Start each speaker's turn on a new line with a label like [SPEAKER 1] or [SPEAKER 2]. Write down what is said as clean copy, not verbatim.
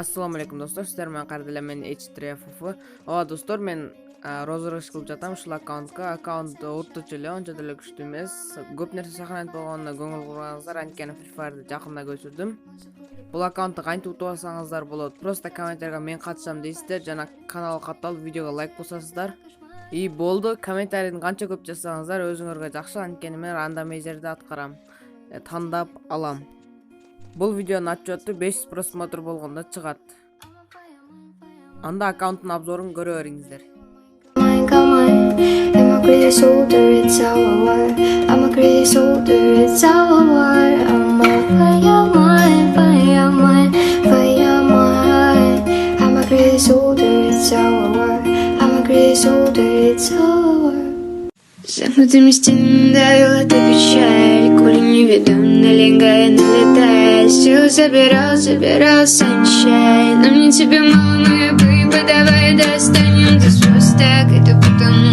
[SPEAKER 1] Assalomu alaykum do'stlar, sizlar bilan qardila men H3FF. Ava do'stlar, men rozыгрыш qilib jatam shu akkauntda o'rtacha uncha da kuchli emas. Ko'p narsa saqlanib qolganida ko'ngil qo'yganingizlar, ankani Free Fire'ni yaqinda ko'chirdim. Bu akkauntni qancha o'tib olsangizlar bo'ladi. Prosta kommentariyga men qatnasham deysizlar, jana kanalga qatal, videoga like bosasizlar. İyi bo'ldi. Kommentariyni qancha ko'p jasangizlar, o'zingizga yaxshi, ankani men randomizerda atqaram. Tandab alam. Bu videonun atçatı 500 prosmotr bolğanda çıgat. Anda akkauntun obzorunu görüveringizler.
[SPEAKER 2] I'm a crazy soldier, it's our war. I'm a crazy soldier, it's our war. I'm a fireman, fireman, fireman. I'm a crazy soldier, it's our war. I'm a crazy soldier, it's our war. Замкнутыми стенами это печаль. Коли не веду, налегая, налетая. Сил забирал нечаянно. Мне тебя мало, но я бы давай достанем. Ты просто так это потому.